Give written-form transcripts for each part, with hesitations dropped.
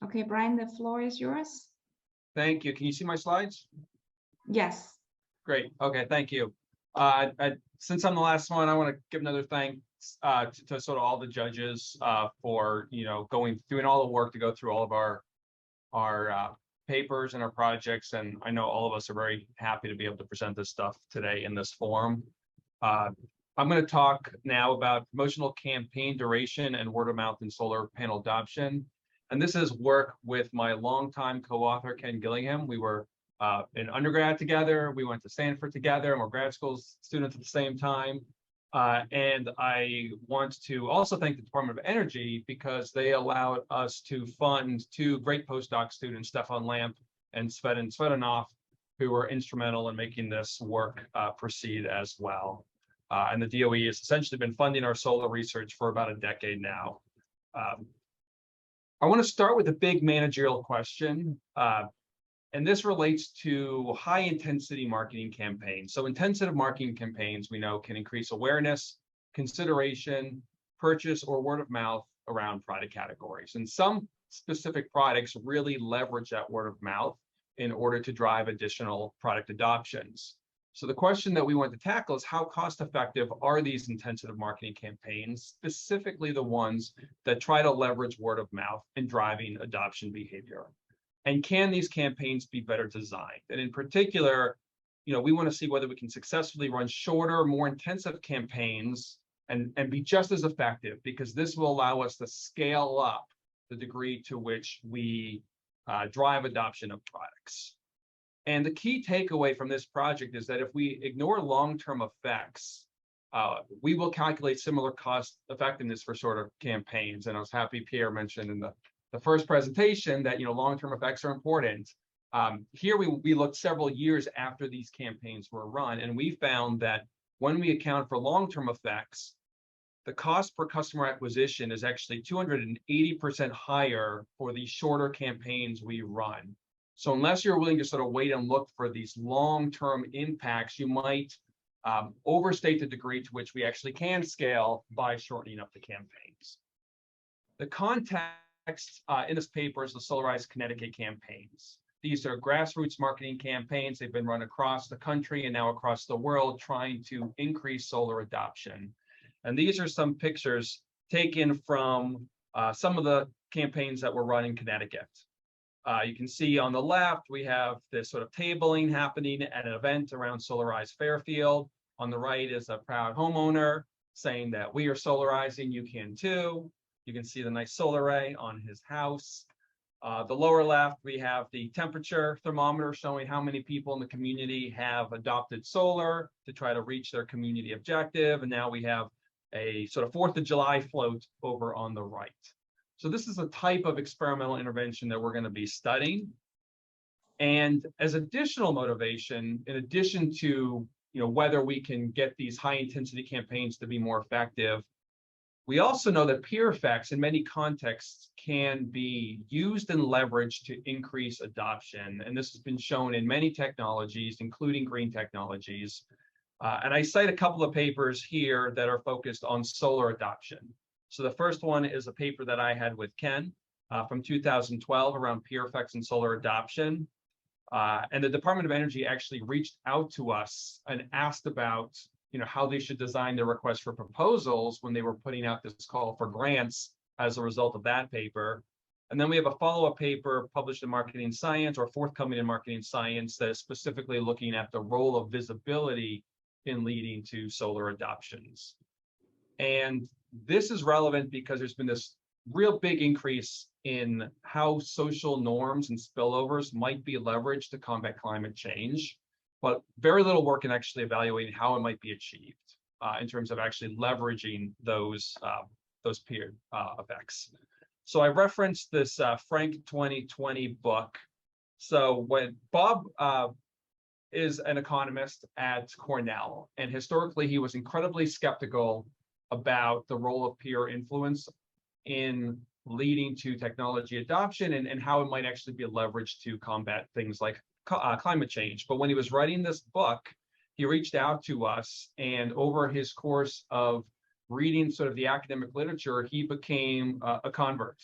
Okay, Bryan, the floor is yours. Thank you. Can you see my slides? Yes. Great. Okay, thank you. Since I'm the last one, I want to give another thanks to sort of all the judges for doing all the work to go through all of our papers and our projects, and I know all of us are very happy to be able to present this stuff today in this forum. I'm going to talk now about promotional campaign duration and word of mouth in solar panel adoption. And this is work with my longtime co-author, Ken Gillingham. We were in undergrad together. We went to Stanford together, and we're grad school students at the same time. And I want to also thank the Department of Energy because they allowed us to fund two great postdoc students, Stefan and Tsevatov, who were instrumental in making this work proceed as well. And the DOE has essentially been funding our solar research for about a decade now. I want to start with a big managerial question. And this relates to high intensity marketing campaigns. So intensive marketing campaigns, we know, can increase awareness, consideration, purchase, or word of mouth around product categories. And some specific products really leverage that word of mouth in order to drive additional product adoptions. So the question that we want to tackle is how cost effective are these intensive marketing campaigns, specifically the ones that try to leverage word of mouth in driving adoption behavior? And can these campaigns be better designed? And in particular, we want to see whether we can successfully run shorter, more intensive campaigns and be just as effective, because this will allow us to scale up the degree to which we drive adoption of products. And the key takeaway from this project is that if we ignore long-term effects, we will calculate similar cost effectiveness for sort of campaigns. And I was happy Pierre mentioned in the first presentation that long-term effects are important. Here we looked several years after these campaigns were run, and we found that when we account for long-term effects, the cost per customer acquisition is actually 280% higher for these shorter campaigns we run. So unless you're willing to sort of wait and look for these long-term impacts, you might overstate the degree to which we actually can scale by shortening up the campaigns. The context in this paper is the Solarize Connecticut campaigns. These are grassroots marketing campaigns. They've been run across the country and now across the world trying to increase solar adoption. And these are some pictures taken from some of the campaigns that were run in Connecticut. You can see on the left, we have this sort of tabling happening at an event around Solarize Fairfield. On the right is a proud homeowner saying that we are solarizing, you can too. You can see the nice solar array on his house. The lower left, we have the temperature thermometer showing how many people in the community have adopted solar to try to reach their community objective. And now we have a sort of 4th of July float over on the right. So this is a type of experimental intervention that we're going to be studying. And as additional motivation, in addition to whether we can get these high intensity campaigns to be more effective, we also know that peer effects in many contexts can be used and leveraged to increase adoption. And this has been shown in many technologies, including green technologies. And I cite a couple of papers here that are focused on solar adoption. So the first one is a paper that I had with Ken from 2012 around peer effects in solar adoption. And the Department of Energy actually reached out to us and asked about how they should design their request for proposals when they were putting out this call for grants as a result of that paper. And then we have a follow-up paper published in Marketing Science, or forthcoming in Marketing Science, that is specifically looking at the role of visibility in leading to solar adoptions. And this is relevant because there's been this real big increase in how social norms and spillovers might be leveraged to combat climate change, but very little work in actually evaluating how it might be achieved in terms of actually leveraging those peer effects. So I referenced this Frank 2020 book. So when Bob is an economist at Cornell, and historically he was incredibly skeptical about the role of peer influence in leading to technology adoption and how it might actually be leveraged to combat things like climate change. But when he was writing this book, he reached out to us, and over his course of reading sort of the academic literature, he became a convert.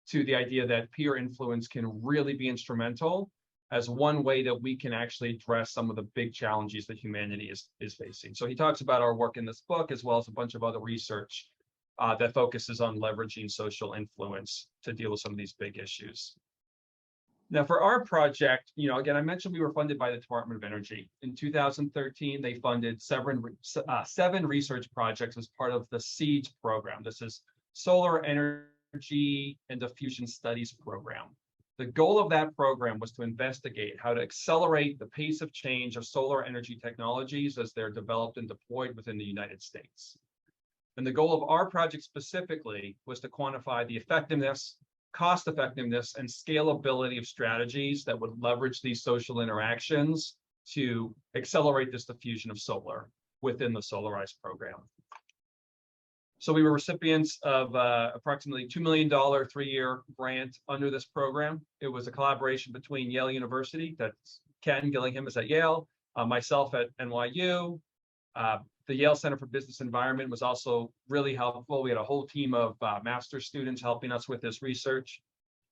to the idea that peer influence can really be instrumental as one way that we can actually address some of the big challenges that humanity is facing. So he talks about our work in this book, as well as a bunch of other research that focuses on leveraging social influence to deal with some of these big issues. Now, for our project, again, I mentioned we were funded by the Department of Energy. In 2013, they funded seven research projects as part of the SEED program. This is Solar Energy and Diffusion Studies program. The goal of that program was to investigate how to accelerate the pace of change of solar energy technologies as they're developed and deployed within the United States. And the goal of our project specifically was to quantify the effectiveness, cost effectiveness, and scalability of strategies that would leverage these social interactions to accelerate this diffusion of solar within the Solarize program. So we were recipients of approximately $2 million 3-year grant under this program. It was a collaboration between Yale University, that's Ken, Gillingham is at Yale, myself at NYU. The Yale Center for Business Environment was also really helpful. We had a whole team of master's students helping us with this research.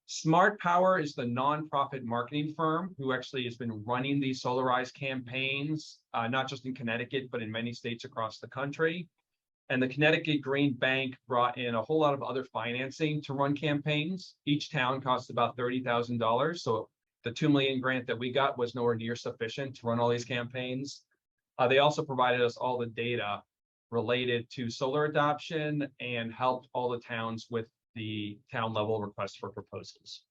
Smart Power is the nonprofit marketing firm who actually has been running these Solarize campaigns, not just in Connecticut, but in many states across the country. And the Connecticut Green Bank brought in a whole lot of other financing to run campaigns. Each town cost about $30,000. So the $2 million grant that we got was nowhere near sufficient to run all these campaigns. They also provided us all the data related to solar adoption and helped all the towns with the town level requests for proposals.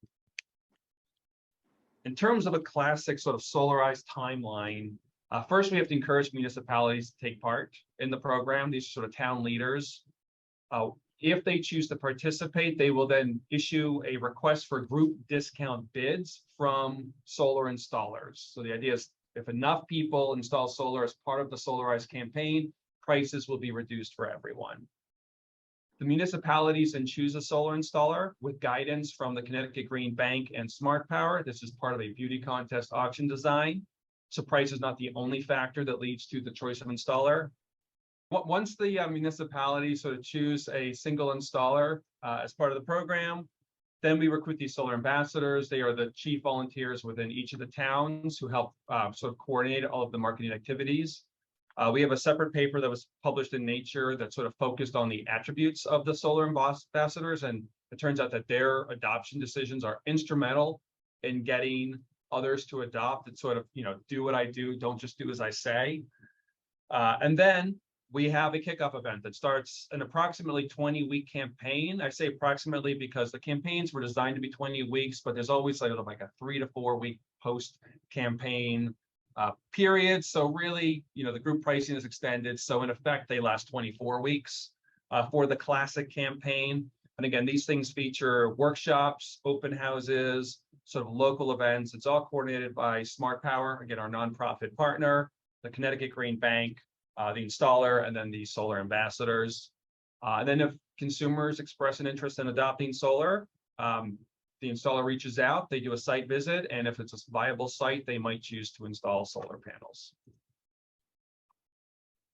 In terms of a classic sort of Solarize timeline, first, we have to encourage municipalities to take part in the program. These are sort of town leaders. If they choose to participate, they will then issue a request for group discount bids from solar installers. So the idea is if enough people install solar as part of the Solarize campaign, prices will be reduced for everyone. The municipalities then choose a solar installer with guidance from the Connecticut Green Bank and Smart Power. This is part of a beauty contest auction design. So price is not the only factor that leads to the choice of installer. Once the municipalities sort of choose a single installer as part of the program, then we recruit these solar ambassadors. They are the chief volunteers within each of the towns who help sort of coordinate all of the marketing activities. We have a separate paper that was published in Nature that sort of focused on the attributes of the solar ambassadors. And it turns out that their adoption decisions are instrumental in getting others to adopt. It's sort of, do what I do, don't just do as I say. And then we have a kickoff event that starts an approximately 20-week campaign. I say approximately because the campaigns were designed to be 20 weeks, but there's always like a 3 to 4 week post-campaign period. So really, the group pricing is extended. So in effect, they last 24 weeks for the classic campaign. And again, these things feature workshops, open houses, sort of local events. It's all coordinated by Smart Power, again, our nonprofit partner, the Connecticut Green Bank, the installer, and then the solar ambassadors. And then if consumers express an interest in adopting solar, the installer reaches out, they do a site visit, and if it's a viable site, they might choose to install solar panels.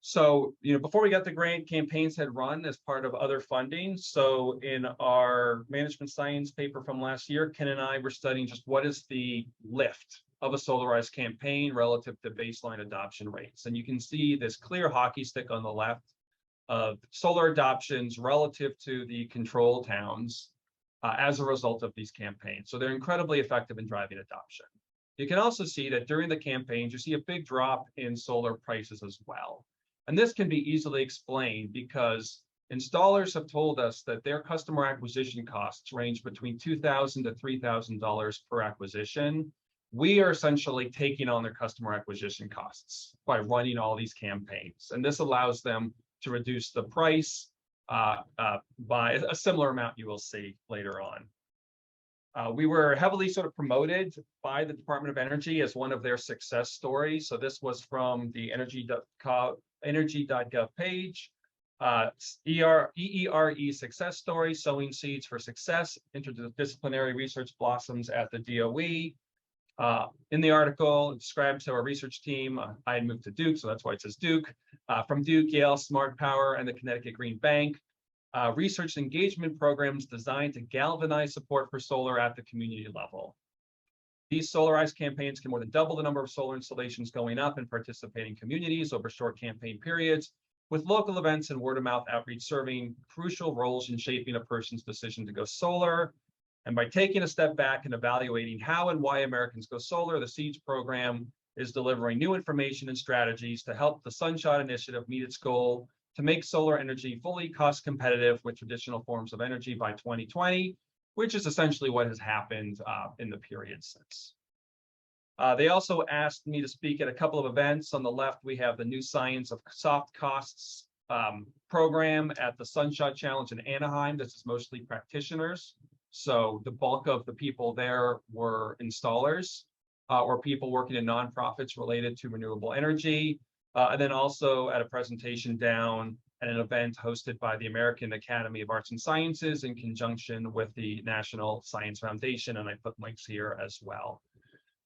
So, before we got the grant, campaigns had run as part of other funding. So in our management science paper from last year, Ken and I were studying just what is the lift of a Solarize campaign relative to baseline adoption rates. And you can see this clear hockey stick on the left of solar adoptions relative to the control towns as a result of these campaigns. So they're incredibly effective in driving adoption. You can also see that during the campaigns, you see a big drop in solar prices as well. And this can be easily explained because installers have told us that their customer acquisition costs range between $2,000 to $3,000 per acquisition. We are essentially taking on their customer acquisition costs by running all these campaigns. And this allows them to reduce the price by a similar amount you will see later on. We were heavily sort of promoted by the Department of Energy as one of their success stories. So this was from the energy.gov page, EERE success story, sowing seeds for success, interdisciplinary research blossoms at the DOE. In the article, it describes how our research team, I had moved to Duke, so that's why it says Duke, from Duke, Yale, Smart Power, and the Connecticut Green Bank, research and engagement programs designed to galvanize support for solar at the community level. These Solarize campaigns can more than double the number of solar installations going up in participating communities over short campaign periods, with local events and word-of-mouth outreach serving crucial roles in shaping a person's decision to go solar. And by taking a step back and evaluating how and why Americans go solar, the SEEDS program is delivering new information and strategies to help the Sunshot Initiative meet its goal to make solar energy fully cost competitive with traditional forms of energy by 2020, which is essentially what has happened in the period since. They also asked me to speak at a couple of events. On the left, we have the New Science of Soft Costs program at the Sunshot Challenge in Anaheim. This is mostly practitioners. So the bulk of the people there were installers or people working in nonprofits related to renewable energy. And then also at a presentation down at an event hosted by the American Academy of Arts and Sciences in conjunction with the National Science Foundation. And I put links here as well.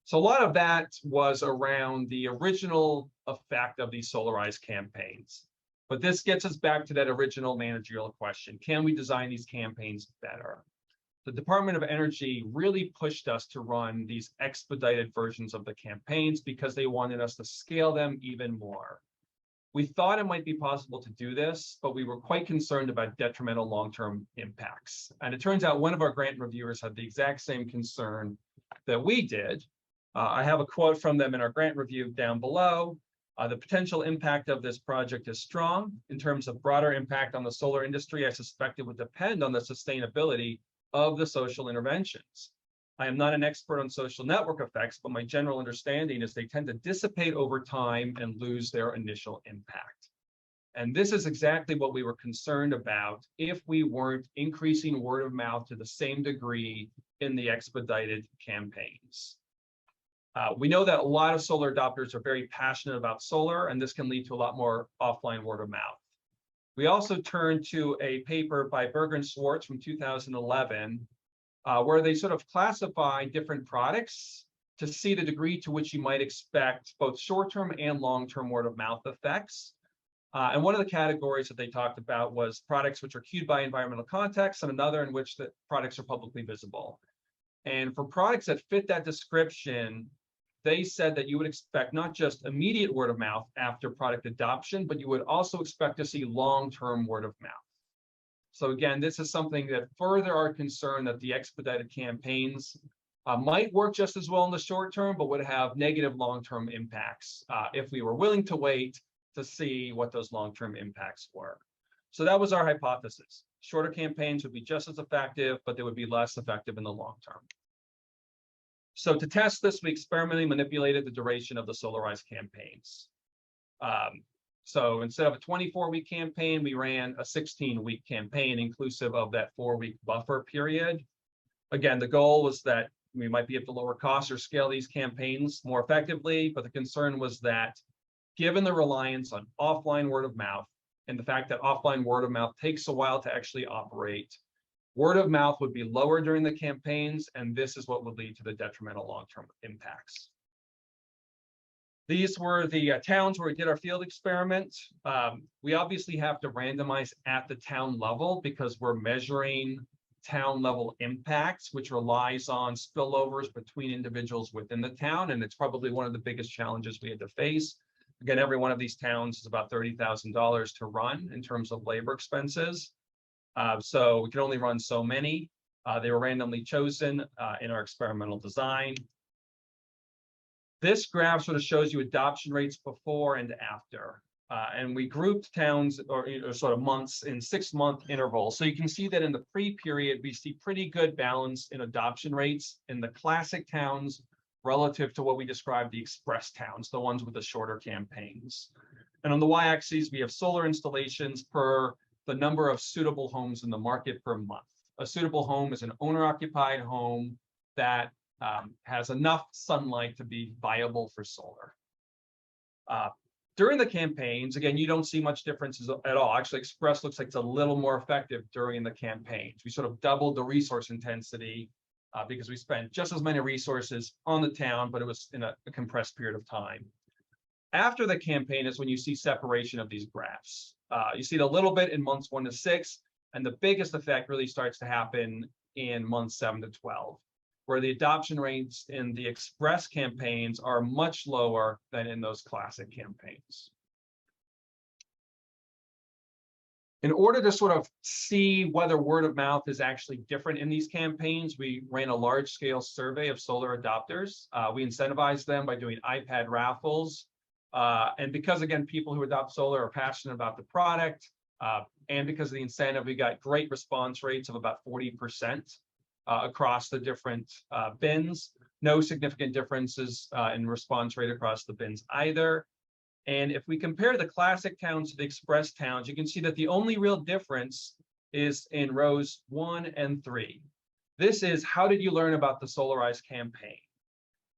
So a lot of that was around the original effect of these Solarize campaigns. But this gets us back to that original managerial question. Can we design these campaigns better? The Department of Energy really pushed us to run these expedited versions of the campaigns because they wanted us to scale them even more. We thought it might be possible to do this, but we were quite concerned about detrimental long-term impacts. And it turns out one of our grant reviewers had the exact same concern that we did. I have a quote from them in our grant review down below. The potential impact of this project is strong. In terms of broader impact on the solar industry, I suspect it would depend on the sustainability of the social interventions. I am not an expert on social network effects, but my general understanding is they tend to dissipate over time and lose their initial impact. And this is exactly what we were concerned about if we weren't increasing word of mouth to the same degree in the expedited campaigns. We know that a lot of solar adopters are very passionate about solar, and this can lead to a lot more offline word of mouth. We also turned to a paper by Berger and Schwartz from 2011, where they sort of classify different products to see the degree to which you might expect both short-term and long-term word of mouth effects. And one of the categories that they talked about was products which are cued by environmental context, and another in which the products are publicly visible. And for products that fit that description, they said that you would expect not just immediate word of mouth after product adoption, but you would also expect to see long-term word of mouth. So again, this is something that further our concern that the expedited campaigns might work just as well in the short term, but would have negative long-term impacts if we were willing to wait to see what those long-term impacts were. So that was our hypothesis. Shorter campaigns would be just as effective, but they would be less effective in the long term. So to test this, we experimentally manipulated the duration of the Solarize campaigns. So instead of a 24-week campaign, we ran a 16-week campaign inclusive of that 4-week buffer period. Again, the goal was that we might be able to lower costs or scale these campaigns more effectively, but the concern was that given the reliance on offline word of mouth and the fact that offline word of mouth takes a while to actually operate, word of mouth would be lower during the campaigns, and this is what would lead to the detrimental long-term impacts. These were the towns where we did our field experiment. We obviously have to randomize at the town level because we're measuring town level impacts, which relies on spillovers between individuals within the town. And it's probably one of the biggest challenges we had to face. Again, every one of these towns is about $30,000 to run in terms of labor expenses. So we can only run so many. They were randomly chosen in our experimental design. This graph sort of shows you adoption rates before and after. And we grouped towns or sort of months in 6-month intervals. So you can see that in the pre-period, we see pretty good balance in adoption rates in the classic towns relative to what we describe the express towns, the ones with the shorter campaigns. And on the y-axis, we have solar installations per the number of suitable homes in the market per month. A suitable home is an owner-occupied home that has enough sunlight to be viable for solar. During the campaigns, again, you don't see much differences at all. Actually, Express looks like it's a little more effective during the campaigns. We sort of doubled the resource intensity because we spent just as many resources on the town, but it was in a compressed period of time. After the campaign is when you see separation of these graphs. You see it a little bit in months 1 to 6, And the biggest effect really starts to happen in months 7 to 12, where the adoption rates in the express campaigns are much lower than in those classic campaigns. In order to sort of see whether word of mouth is actually different in these campaigns, we ran a large-scale survey of solar adopters. We incentivized them by doing iPad raffles. And because, again, people who adopt solar are passionate about the product, and because of the incentive, we got great response rates of about 40% across the different bins. No significant differences in response rate across the bins either. And if we compare the classic towns to the express towns, you can see that the only real difference is in rows 1 and 3. This is, how did you learn about the Solarize campaign?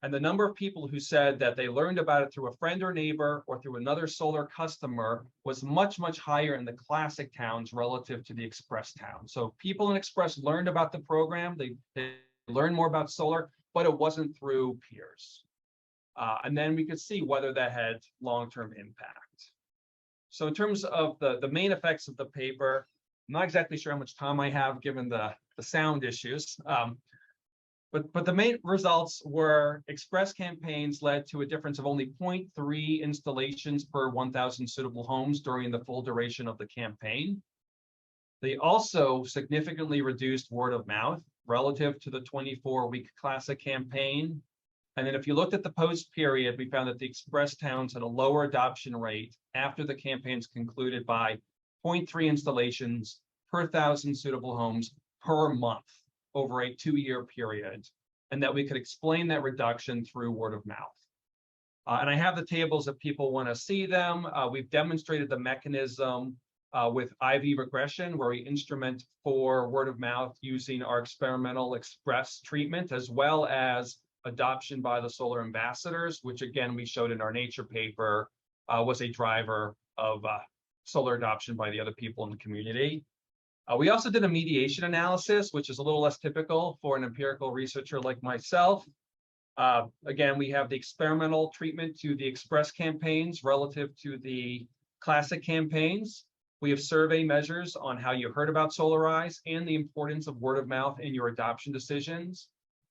And the number of people who said that they learned about it through a friend or neighbor or through another solar customer was much, much higher in the classic towns relative to the express towns. So people in express learned about the program, they learned more about solar, but it wasn't through peers. And then we could see whether that had long-term impact. So in terms of the main effects of the paper, I'm not exactly sure how much time I have given the sound issues. But the main results were express campaigns led to a difference of only 0.3 installations per 1,000 suitable homes during the full duration of the campaign. They also significantly reduced word of mouth relative to the 24-week classic campaign. And then if you looked at the post period, we found that the express towns had a lower adoption rate after the campaigns concluded by 0.3 installations per 1,000 suitable homes per month over a 2-year period, and that we could explain that reduction through word of mouth. And I have the tables if people want to see them. We've demonstrated the mechanism with IV regression, where we instrument for word of mouth using our experimental express treatment, as well as adoption by the solar ambassadors, which again, we showed in our Nature paper, was a driver of solar adoption by the other people in the community. We also did a mediation analysis, which is a little less typical for an empirical researcher like myself. Again, we have the experimental treatment to the express campaigns relative to the classic campaigns. We have survey measures on how you heard about Solarize and the importance of word of mouth in your adoption decisions.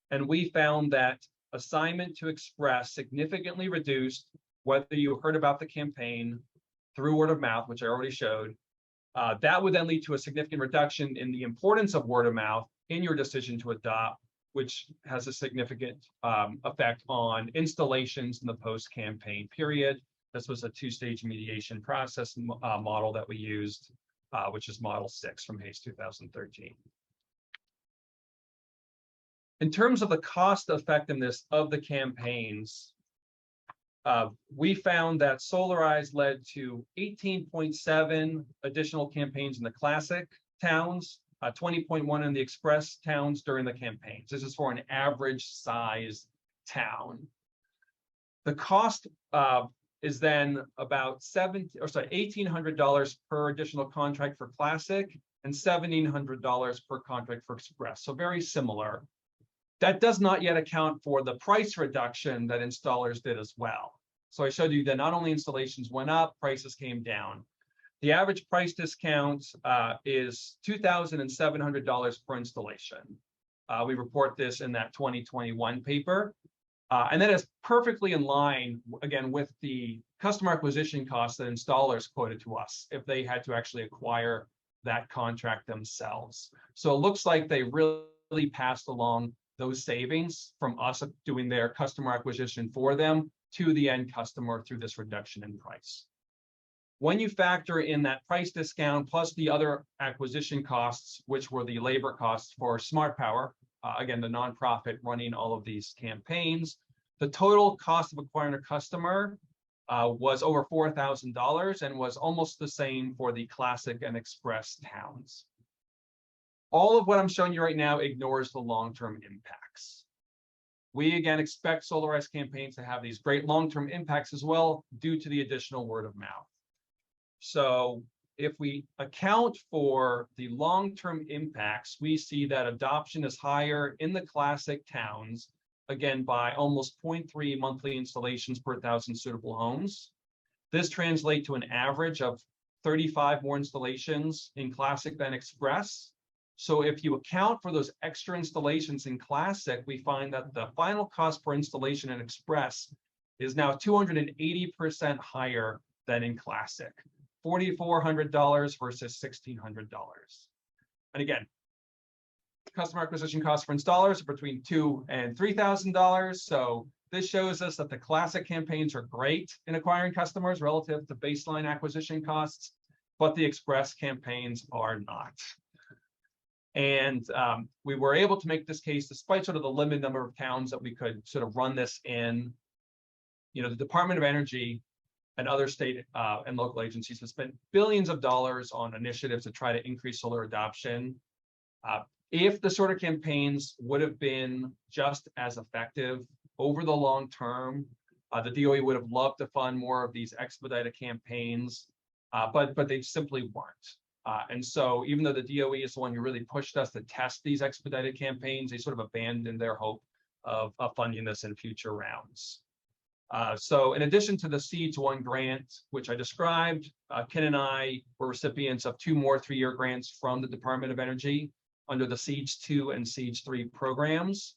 And we found that assignment to express significantly reduced whether you heard about the campaign through word of mouth, which I already showed. That would then lead to a significant reduction in the importance of word of mouth in your decision to adopt, which has a significant effect on installations in the post-campaign period. This was a 2-stage mediation process model that we used, which is model 6 from Hayes 2013. In terms of the cost effectiveness of the campaigns, we found that Solarize led to 18.7 additional campaigns in the classic towns, 20.1 in the express towns during the campaigns. This is for an average size town. The cost is then about $1,800 per additional contract for classic and $1,700 per contract for express. So very similar. That does not yet account for the price reduction that installers did as well. So I showed you that not only installations went up, prices came down. The average price discount is $2,700 per installation. We report this in that 2021 paper. And that is perfectly in line, again, with the customer acquisition costs that installers quoted to us if they had to actually acquire that contract themselves. So it looks like they really passed along those savings from us doing their customer acquisition for them to the end customer through this reduction in price. When you factor in that price discount plus the other acquisition costs, which were the labor costs for Smart Power, again, the nonprofit running all of these campaigns, the total cost of acquiring a customer was over $4,000 and was almost the same for the classic and express towns. All of what I'm showing you right now ignores the long-term impacts. We, again, expect Solarize campaigns to have these great long-term impacts as well due to the additional word of mouth. So if we account for the long-term impacts, we see that adoption is higher in the classic towns, again, by almost 0.3 monthly installations per 1,000 suitable homes. This translates to an average of 35 more installations in Classic than Express. So if you account for those extra installations in Classic, we find that the final cost per installation in Express is now 280% higher than in Classic, $4,400 versus $1,600. And again, customer acquisition costs for installers are between $2,000 and $3,000. So this shows us that the Classic campaigns are great in acquiring customers relative to baseline acquisition costs, but the Express campaigns are not. And we were able to make this case despite sort of the limited number of towns that we could sort of run this in. You know, the Department of Energy and other state and local agencies have spent billions of dollars on initiatives to try to increase solar adoption. If the sort of campaigns would have been just as effective over the long term, the DOE would have loved to fund more of these expedited campaigns, but they simply weren't. And so even though the DOE is the one who really pushed us to test these expedited campaigns, they sort of abandoned their hope of funding this in future rounds. So in addition to the Seeds 1 grant, which I described, Ken and I were recipients of 2 more 3-year grants from the Department of Energy under the Seeds 2 and Seeds 3 programs.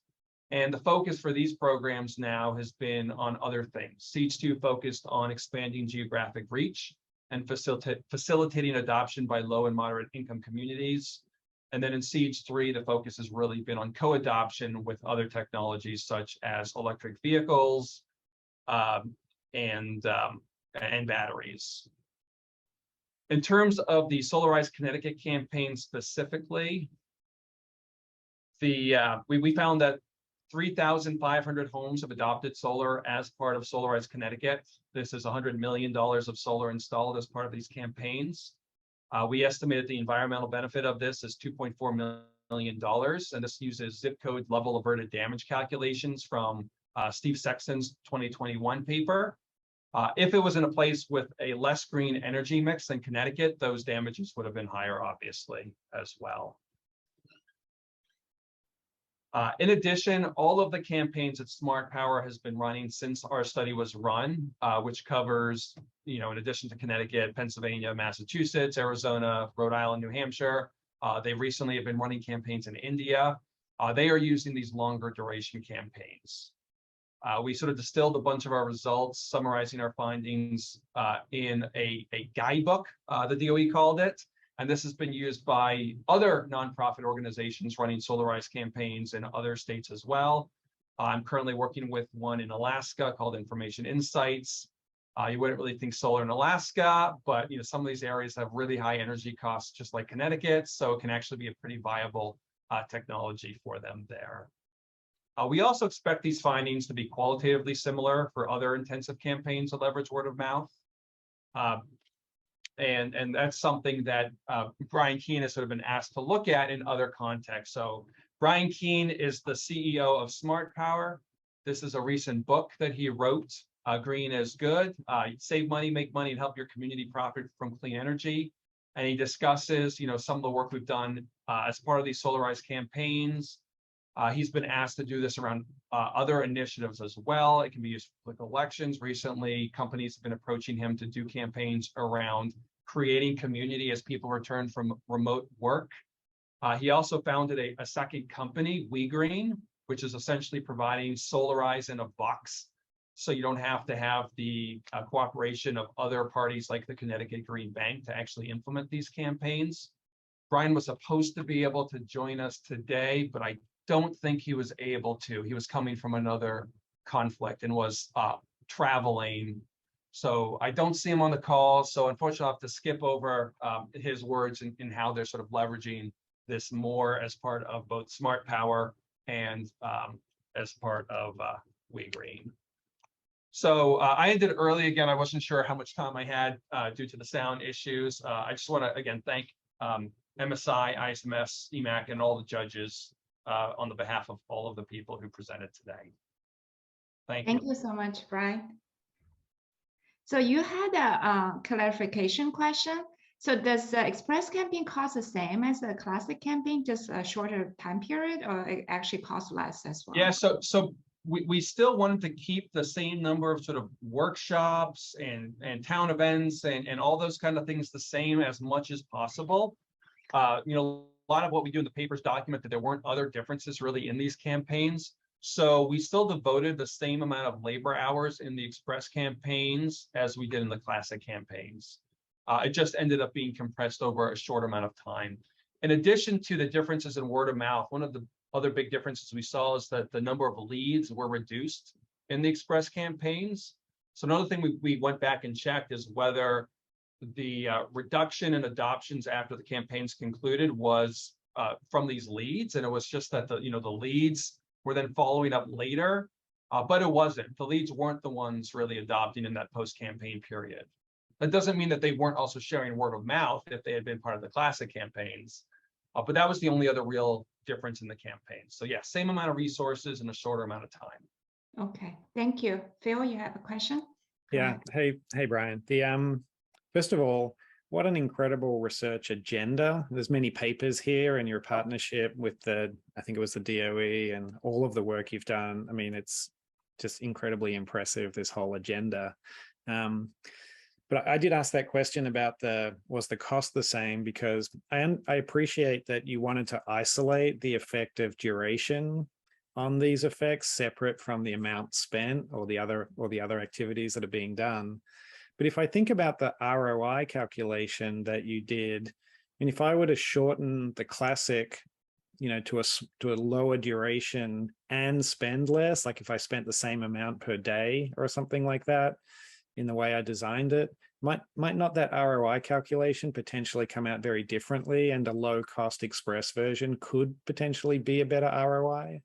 And the focus for these programs now has been on other things. Seeds 2 focused on expanding geographic reach and facilitating adoption by low and moderate income communities. And then in Seeds 3, the focus has really been on co-adoption with other technologies such as electric vehicles and batteries. In terms of the Solarize Connecticut campaign specifically, we found that 3,500 homes have adopted solar as part of Solarize Connecticut. This is $100 million of solar installed as part of these campaigns. We estimated the environmental benefit of this is $2.4 million, and this uses zip code level averted damage calculations from Steve Sexton's 2021 paper. If it was in a place with a less green energy mix than Connecticut, those damages would have been higher, obviously, as well. In addition, all of the campaigns that Smart Power has been running since our study was run, which covers, you know, in addition to Connecticut, Pennsylvania, Massachusetts, Arizona, Rhode Island, New Hampshire, they recently have been running campaigns in India. They are using these longer duration campaigns. We sort of distilled a bunch of our results, summarizing our findings in a guidebook, the DOE called it. And this has been used by other nonprofit organizations running Solarize campaigns in other states as well. I'm currently working with one in Alaska called Information Insights. You wouldn't really think solar in Alaska, but you know, some of these areas have really high energy costs, just like Connecticut, so it can actually be a pretty viable technology for them there. We also expect these findings to be qualitatively similar for other intensive campaigns that leverage word of mouth. And that's something that Bryan Keane has sort of been asked to look at in other contexts. So Bryan Keane is the CEO of Smart Power. This is a recent book that he wrote, Green is Good. Save money, make money, and help your community profit from clean energy. And he discusses, you know, some of the work we've done as part of these Solarize campaigns. He's been asked to do this around other initiatives as well. It can be used with elections. Recently, companies have been approaching him to do campaigns around creating community as people return from remote work. He also founded a second company, WeGreen, which is essentially providing Solarize in a box. So you don't have to have the cooperation of other parties like the Connecticut Green Bank to actually implement these campaigns. Bryan was supposed to be able to join us today, but I don't think he was able to. He was coming from another conflict and was traveling. So I don't see him on the call. So unfortunately, I'll have to skip over his words in how they're sort of leveraging this more as part of both Smart Power and as part of WeGreen. So I ended early again. I wasn't sure how much time I had due to the sound issues. I just want to, again, thank MSI, ISMS, EMAC, and all the judges on the behalf of all of the people who presented today. Thank you. Thank you so much, Bryan. So you had a clarification question. So does the Express campaign cost the same as the Classic campaign, just a shorter time period, or it actually costs less as well? Yeah, so we still wanted to keep the same number of sort of workshops and town events and all those kind of things the same as much as possible. You know, a lot of what we do in the papers document that there weren't other differences really in these campaigns. So we still devoted the same amount of labor hours in the Express campaigns as we did in the Classic campaigns. It just ended up being compressed over a short amount of time. In addition to the differences in word of mouth, one of the other big differences we saw is that the number of leads were reduced in the Express campaigns. So another thing we went back and checked is whether the reduction in adoptions after the campaigns concluded was from these leads, and it was just that the leads were then following up later, but it wasn't. The leads weren't the ones really adopting in that post-campaign period. That doesn't mean that they weren't also sharing word of mouth if they had been part of the Classic campaigns, but that was the only other real difference in the campaign. So yeah, same amount of resources in a shorter amount of time. Okay, thank you. Phil, you have a question? Yeah. Hey, Bryan. First of all, what an incredible research agenda. There's many papers here, and your partnership with I think it was the DOE, and all of the work you've done. I mean, it's just incredibly impressive, this whole agenda. But I did ask that question about was the cost the same, because I appreciate that you wanted to isolate the effect of duration on these effects separate from the amount spent or the other activities that are being done. But if I think about the ROI calculation that you did, and if I were to shorten the Classic, to a lower duration and spend less, like if I spent the same amount per day or something like that, in the way I designed it, might not that ROI calculation potentially come out very differently, and a low-cost Express version could potentially be a better ROI?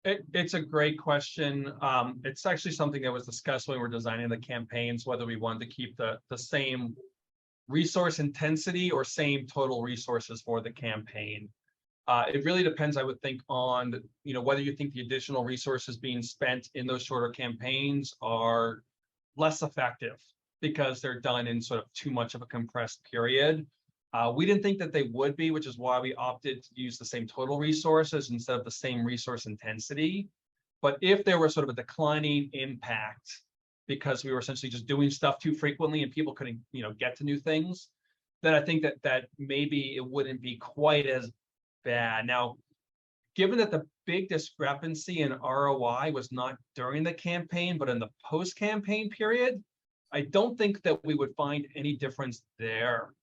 It's a great question. It's actually something that was discussed when we were designing the campaigns, whether we wanted to keep the same resource intensity or same total resources for the campaign. It really depends, I would think, on whether you think the additional resources being spent in those shorter campaigns are less effective because they're done in sort of too much of a compressed period. We didn't think that they would be, which is why we opted to use the same total resources instead of the same resource intensity. But if there was sort of a declining impact because we were essentially just doing stuff too frequently and people couldn't, get to new things, then I think that maybe it wouldn't be quite as bad. Now, given that the big discrepancy in ROI was not during the campaign, but in the post-campaign period, I don't think that we would find any difference there.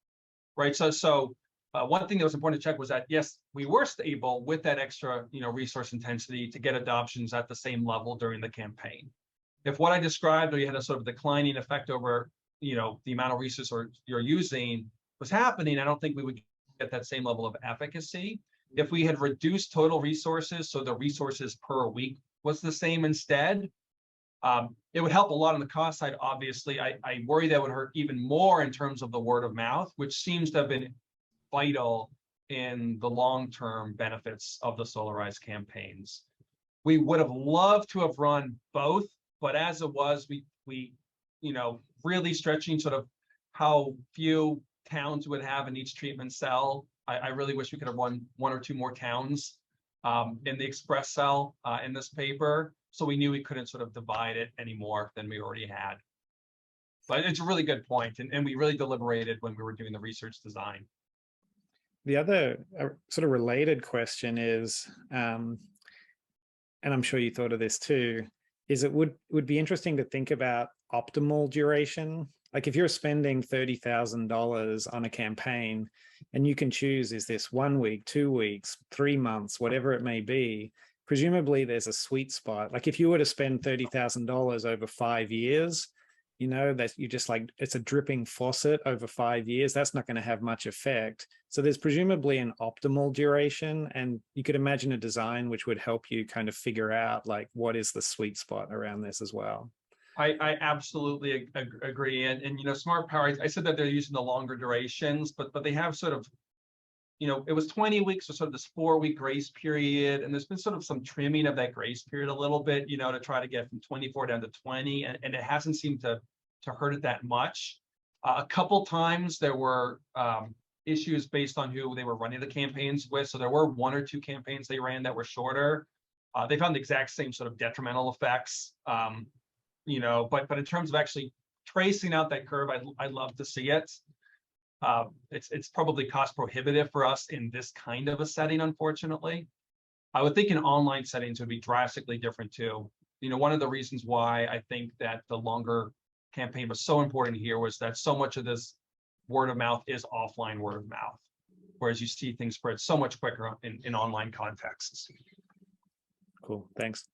Right. So one thing that was important to check was that, yes, we were able with that extra, resource intensity to get adoptions at the same level during the campaign. If what I described, or you had a sort of declining effect over, the amount of resources you're using was happening, I don't think we would get that same level of efficacy. If we had reduced total resources, so the resources per week was the same instead, it would help a lot on the cost side. Obviously, I worry that would hurt even more in terms of the word of mouth, which seems to have been vital in the long-term benefits of the Solarize campaigns. We would have loved to have run both, but as it was, we really stretching sort of how few towns would have in each treatment cell. I really wish we could have run one or two more towns in the Express cell in this paper. So we knew we couldn't sort of divide it any more than we already had. But it's a really good point, and we really deliberated when we were doing the research design. The other sort of related question is, and I'm sure you thought of this too, is it would be interesting to think about optimal duration. Like if you're spending $30,000 on a campaign and you can choose, is this 1 week, 2 weeks, 3 months, whatever it may be, presumably there's a sweet spot. Like if you were to spend $30,000 over 5 years, that you just like, it's a dripping faucet over 5 years, that's not going to have much effect. So there's presumably an optimal duration, and you could imagine a design which would help you kind of figure out like what is the sweet spot around this as well. I absolutely agree. And Smart Power, I said that they're using the longer durations, but they have sort of, it was 20 weeks or sort of this 4-week grace period. And there's been sort of some trimming of that grace period a little bit, to try to get from 24 down to 20. And it hasn't seemed to hurt it that much. A couple times there were issues based on who they were running the campaigns with. So there were 1 or 2 campaigns they ran that were shorter. They found the exact same sort of detrimental effects, you know, but in terms of actually tracing out that curve, I'd love to see it. It's probably cost prohibitive for us in this kind of a setting, unfortunately. I would think in online settings would be drastically different too. You know, one of the reasons why I think that the longer campaign was so important here was that so much of this word of mouth is offline word of mouth, whereas you see things spread so much quicker in online contexts. Cool, thanks.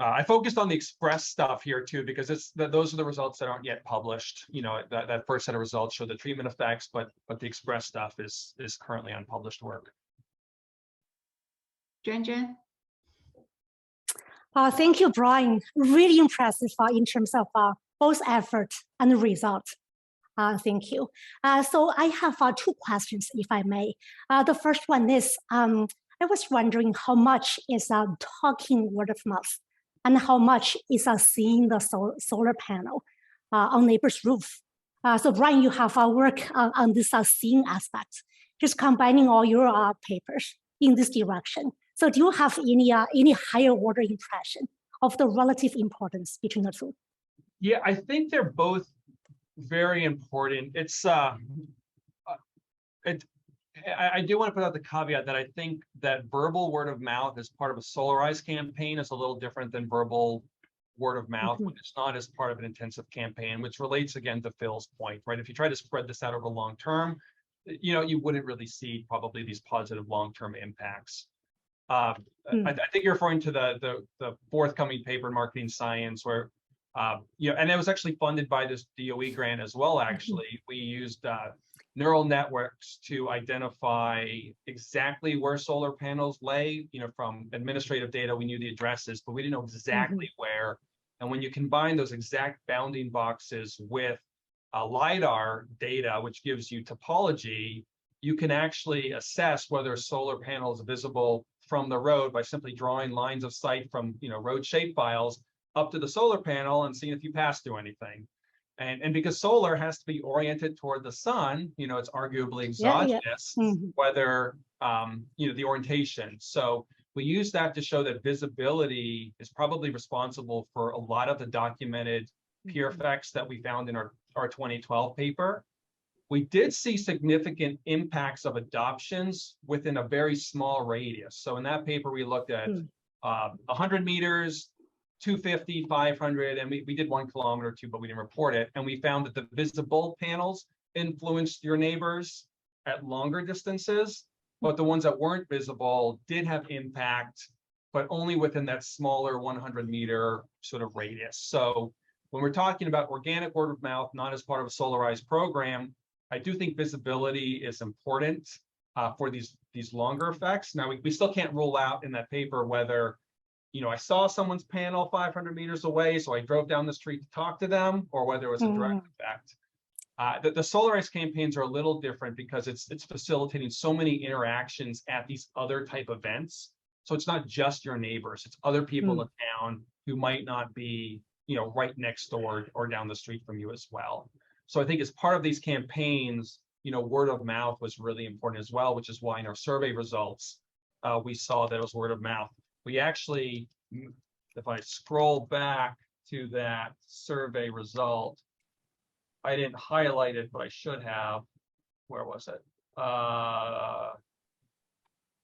I focused on the Express stuff here too, because those are the results that aren't yet published. You know, that first set of results show the treatment effects, but the Express stuff is currently unpublished work. Jen? Thank you, Brian. Really impressive in terms of both effort and result. Thank you. So I have two questions, if I may. The first one is, I was wondering how much is talking word of mouth and how much is seeing the solar panel on neighbor's roof. So Brian, you have work on this seeing aspect, just combining all your papers in this direction. So do you have any higher order impression of the relative importance between the two? Yeah, I think they're both very important. I do want to put out the caveat that I think that verbal word of mouth as part of a Solarize campaign is a little different than verbal word of mouth when it's not as part of an intensive campaign, which relates again to Phil's point, right? If you try to spread this out over long term, you know, you wouldn't really see probably these positive long-term impacts. I think you're referring to the forthcoming paper in Marketing Science where, you know, and it was actually funded by this DOE grant as well, actually. We used neural networks to identify exactly where solar panels lay. You know, from administrative data, we knew the addresses, but we didn't know exactly where. And when you combine those exact bounding boxes with LiDAR data, which gives you topology, you can actually assess whether a solar panel is visible from the road by simply drawing lines of sight from, you know, road shape files up to the solar panel and seeing if you pass through anything. And because solar has to be oriented toward the sun, you know, it's arguably exogenous, whether, you know, the orientation. So we use that to show that visibility is probably responsible for a lot of the documented peer effects that we found in our 2012 paper. We did see significant impacts of adoptions within a very small radius. So in that paper, we looked at 100 meters, 250, 500, and we did 1 kilometer too, but we didn't report it. And we found that the visible panels influenced your neighbors at longer distances, but the ones that weren't visible did have impact, but only within that smaller 100 meter sort of radius. So when we're talking about organic word of mouth, not as part of a Solarize program, I do think visibility is important for these longer effects. Now, we still can't rule out in that paper whether, you know, I saw someone's panel 500 meters away, so I drove down the street to talk to them, or whether it was a direct effect. The Solarize campaigns are a little different because it's facilitating so many interactions at these other type events. So it's not just your neighbors, it's other people in town who might not be, you know, right next door or down the street from you as well. So I think as part of these campaigns, you know, word of mouth was really important as well, which is why in our survey results, we saw that it was word of mouth. We actually, if I scroll back to that survey result, I didn't highlight it, but I should have. Where was it?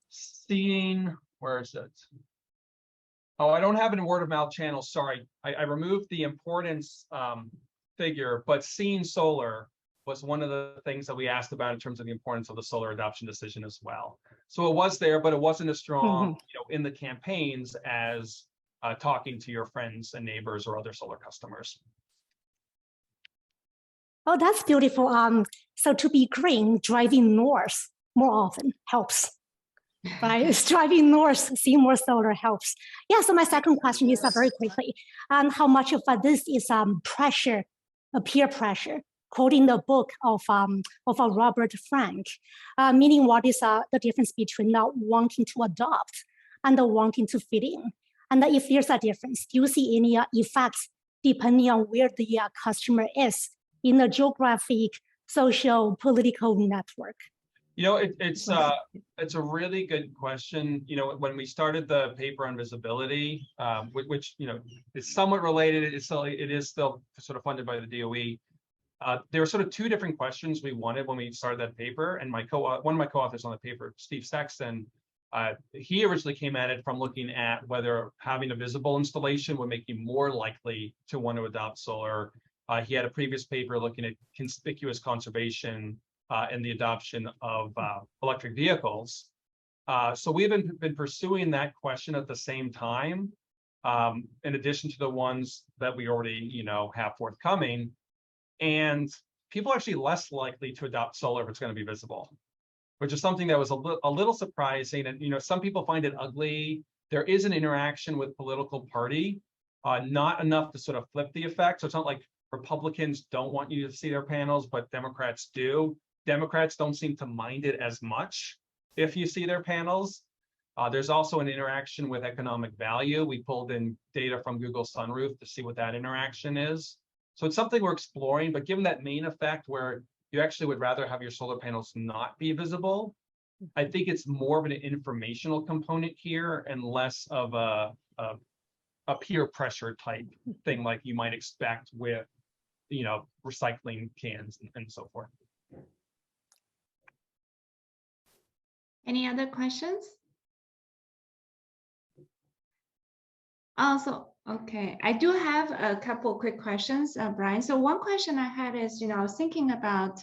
Seeing, where is it? Oh, I don't have it in word of mouth channels. Sorry, I removed the importance figure, but seeing solar was one of the things that we asked about in terms of the importance of the solar adoption decision as well. So it was there, but it wasn't as strong, you know, in the campaigns as talking to your friends and neighbors or other solar customers. Oh, that's beautiful. So to be green, driving north more often helps. Right, driving north, seeing more solar helps. Yeah. So my second question is very quickly, how much of this is pressure, peer pressure? Quoting the book of Robert Frank, meaning what is the difference between wanting to adopt and wanting to fit in? And if there's a difference, do you see any effects depending on where the customer is in the geographic, social, political network? You know, it's a really good question. You know, when we started the paper on visibility, which you know is somewhat related, it is still sort of funded by the DOE. There were sort of two different questions we wanted when we started that paper, and one of my co-authors on the paper, Steve Sexton, he originally came at it from looking at whether having a visible installation would make you more likely to want to adopt solar. He had a previous paper looking at conspicuous conservation and the adoption of electric vehicles. So we've been pursuing that question at the same time, in addition to the ones that we already, you know, have forthcoming. And people are actually less likely to adopt solar if it's going to be visible, which is something that was a little surprising. And, you know, some people find it ugly. There is an interaction with political party, not enough to sort of flip the effect. So it's not like Republicans don't want you to see their panels, but Democrats do. Democrats don't seem to mind it as much if you see their panels. There's also an interaction with economic value. We pulled in data from Google Sunroof to see what that interaction is. So it's something we're exploring, but given that main effect where you actually would rather have your solar panels not be visible, I think it's more of an informational component here and less of a peer pressure type thing like you might expect with, you know, recycling cans and so forth. Any other questions? Also, okay, I do have a couple quick questions, Brian. So one question I had is, you know, I was thinking about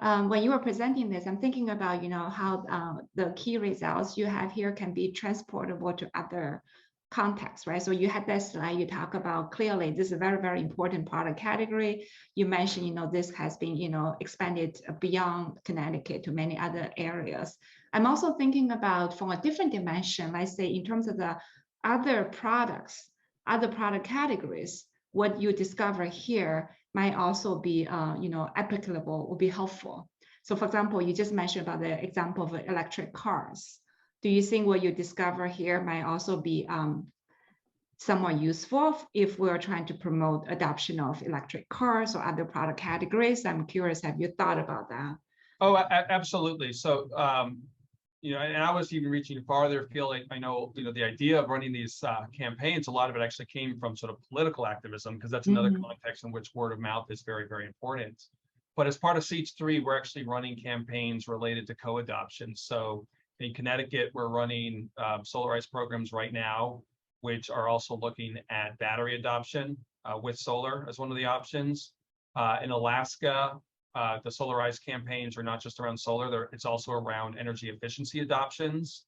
when you were presenting this, I'm thinking about, you know, how the key results you have here can be transportable to other contexts, right? So you had that slide, you talk about clearly, this is a very, very important product category. You mentioned, you know, this has been, you know, expanded beyond Connecticut to many other areas. I'm also thinking about from a different dimension, let's say in terms of the other products, other product categories, what you discover here might also be, you know, applicable, will be helpful. So for example, you just mentioned about the example of electric cars. Do you think what you discover here might also be somewhat useful if we're trying to promote adoption of electric cars or other product categories? I'm curious, have you thought about that? Oh, absolutely. So, you know, and I was even reaching farther afield. I know, you know, the idea of running these campaigns, a lot of it actually came from sort of political activism, because that's another context in which word of mouth is very, very important. But as part of SEACH3, we're actually running campaigns related to co-adoption. So in Connecticut, we're running Solarize programs right now, which are also looking at battery adoption with solar as one of the options. In Alaska, the Solarize campaigns are not just around solar, it's also around energy efficiency adoptions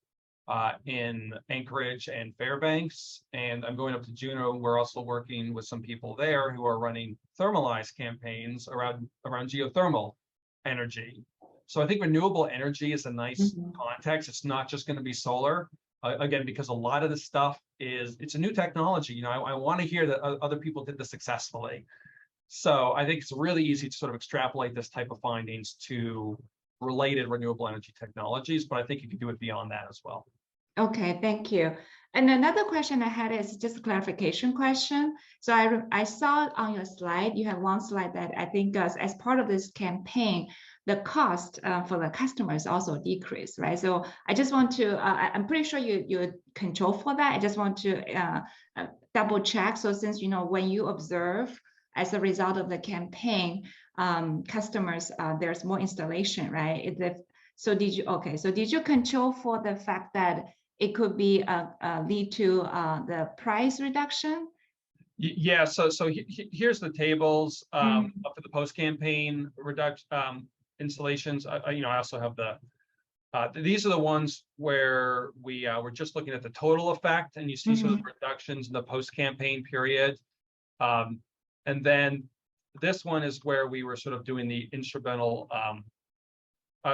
in Anchorage and Fairbanks. And I'm going up to Juneau. We're also working with some people there who are running thermalized campaigns around geothermal energy. So I think renewable energy is a nice context. It's not just going to be solar. Again, because a lot of this stuff it's a new technology. You know, I want to hear that other people did this successfully. So I think it's really easy to sort of extrapolate this type of findings to related renewable energy technologies, but I think you can do it beyond that as well. Okay, thank you. And another question I had is just a clarification question. So I saw on your slide, you have one slide that I think as part of this campaign, the cost for the customers also decreased, right? So I just want to, I'm pretty sure you control for that. I just want to double check. So since, you know, when you observe as a result of the campaign, customers, there's more installation, right? So did you control for the fact that it could be lead to the price reduction? Yeah, so here's the tables for the post-campaign installations. You know, I also have these are the ones where we're just looking at the total effect, and you see sort of reductions in the post-campaign period. And then this one is where we were sort of doing the instrumental,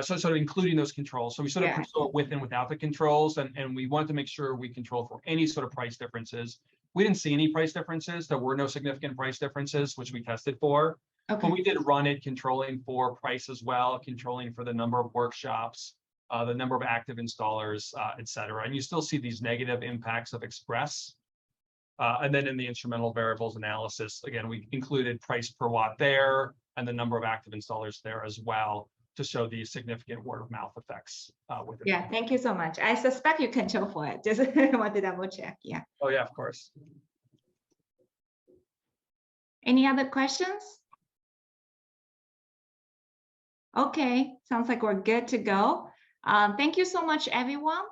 so sort of including those controls. So we sort of control with and without the controls, and we wanted to make sure we control for any sort of price differences. We didn't see any price differences. There were no significant price differences, which we tested for. Okay. But we did run it controlling for price as well, controlling for the number of workshops, the number of active installers, et cetera. And you still see these negative impacts of Express. And then in the instrumental variables analysis, again, we included price per watt there and the number of active installers there as well. to show these significant word of mouth effects with it. Yeah, thank you so much. I suspect you can show for it. Just want to double check. Yeah. Oh yeah, of course. Any other questions? Okay, sounds like we're good to go. Thank you so much, everyone.